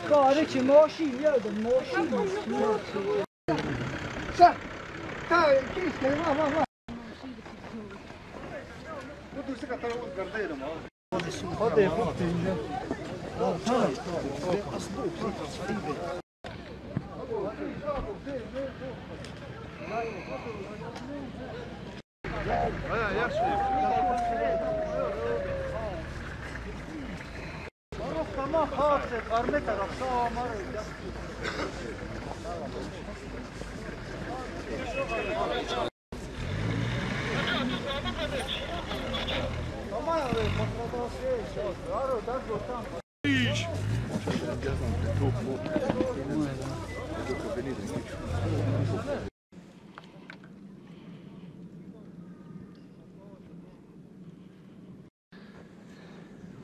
کاری که ماشین یادم ماشین سه تا کیست ما بدو سكت اول قردير ما خذ فوق اینجا ما خاطر ارمي طرف سامر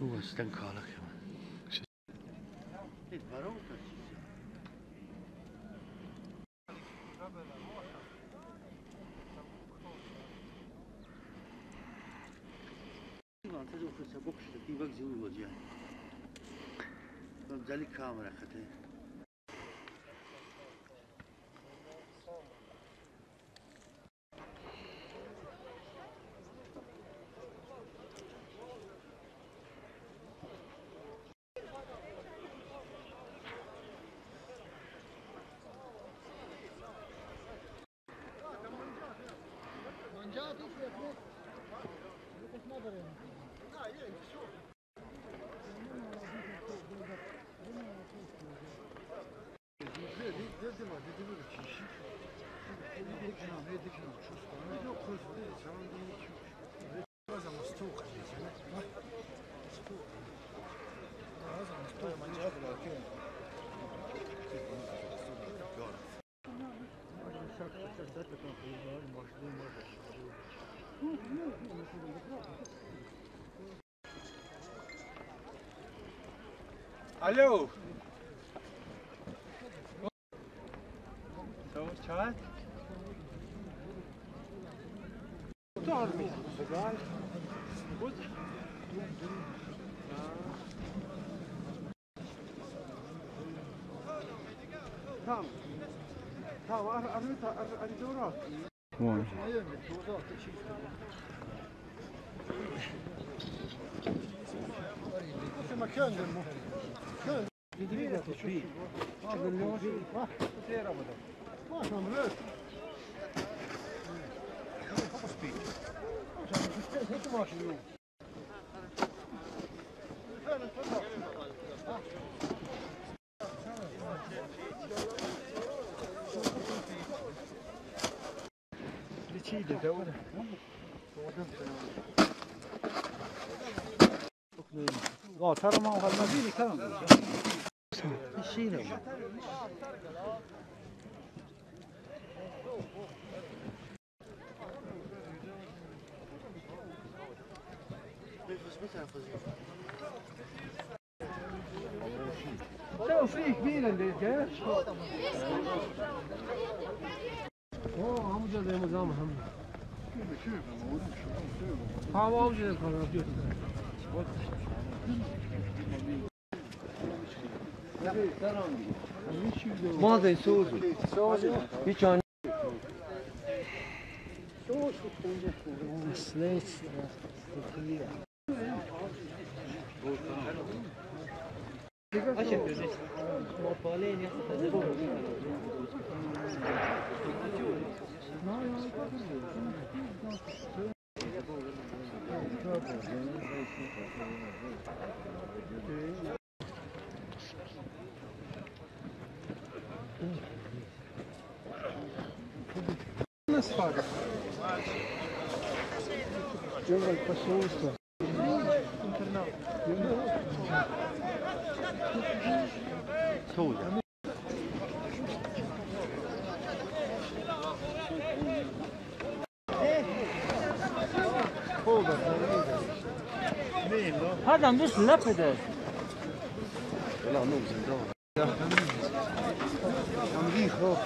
هو استنكارك ذلك كاميرا خطين الو تو چات تعرفي سجال بود تمام تمام ارمي دورات وين مكان دمه كان جديد تشوف هذا اليوم ما سير ابدا ما شمرت خلاص بيت هيك ماشي اليوم فعلا تفضل لتشيده دوره ترى ما هو المدينة كلام الشيء له توفيق كبير اللي جاء هم جاي مزام هم هم جاي كانوا ماذا يسوز؟ هيك عن سليت نصفك يلا البسوسة سودا هذا مش لبده لا نوزن دور عم خوف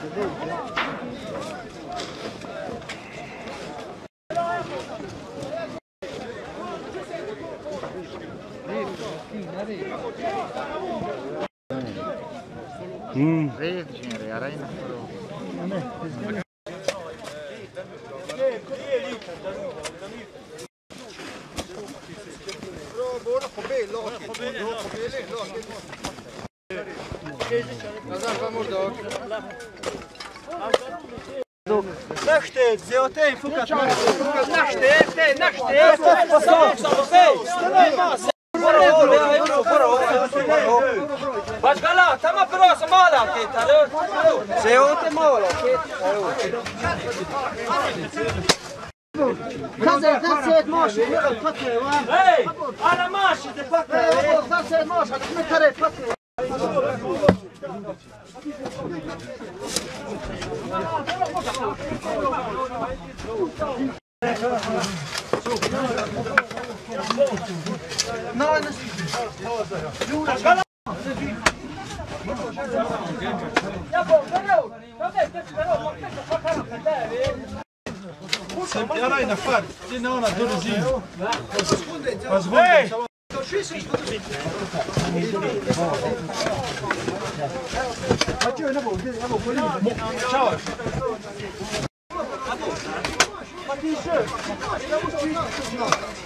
Rede, dinheiro, era aí na نشتید زیادی فقط Başkala, tamam burası mala ki talı. Seyote mala ki. خمسة ماشي فترة Hey, ana maaşı de patla. خمسة ماشي من ترى فترة Era na far, não na dorzinho.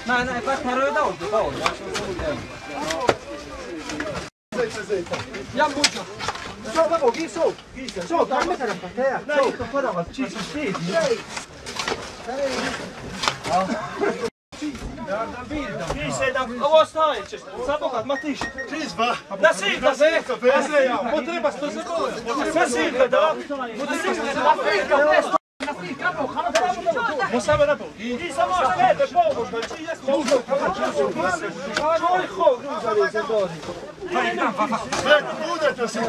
Mas نه patları da oldu. يا موجة صوت أبو جي صوت صوت عم مثلا فتاة صوت فرغ شيء سيد Ovo staje često. Sabokat, matiš. Čizva. Da silka se. Potreba što se govori. Sve silka, da. Musava na bok. I samo štete, pomoć, znači jesmo. Čoj hov, gruzali se dodi. Budete se.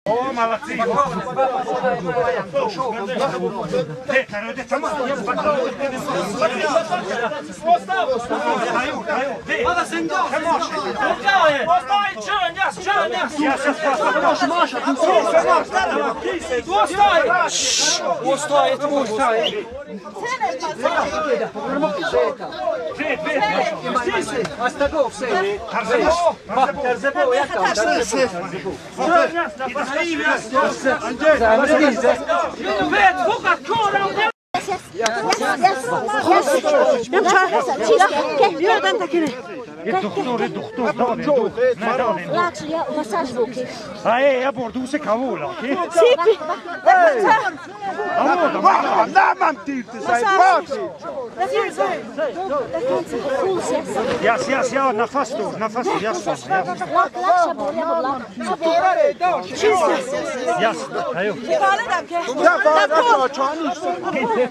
O, malaci. Tamam. Hada sen da. Ostaj, čön, jas. Ostaj, ostaj. Astagov se. Tarzebo, jaka? Vet, fukat kora. Ai, a bordo se cavola. Jas, na fastu, jasno. Jasno, ajo.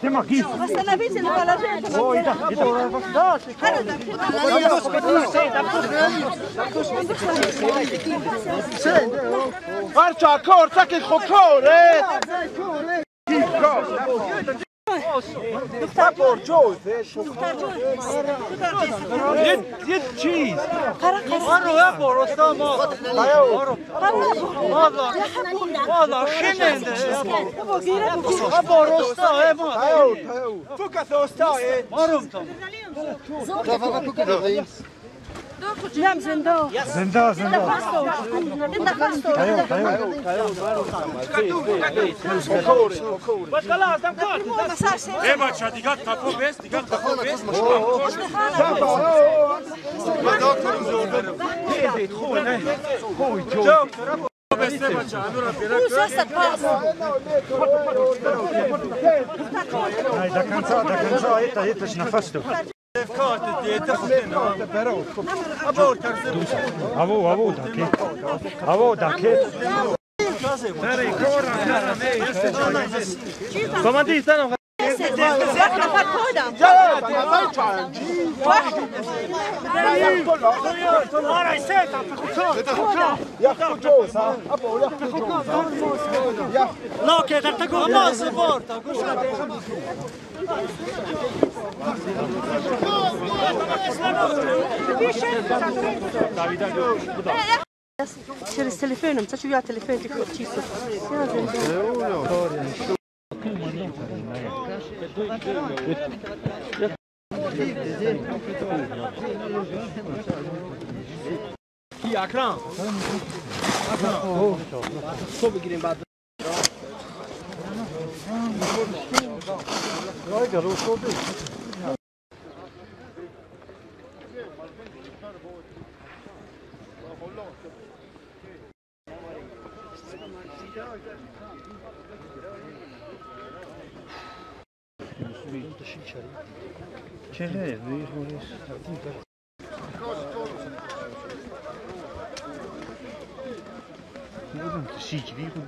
Tema gif. Oj, da. Arča, kor, taki chokore! Doktor Joe, Jed cheese. Aro ya borostan ma. Valla şenende. Borostan ma. Fuka se ostaje. Marum tam. نعم زندان Zenda. Başkala, tam kart. Ema çadigat kapo bes, digat kapo bes. Da kanca eta na fastu. Avo dake. Komandita no. Через телефоном, це я телефон тільки чисто. کی اکرام تو بگیریم بعد چه Sì, ci dico,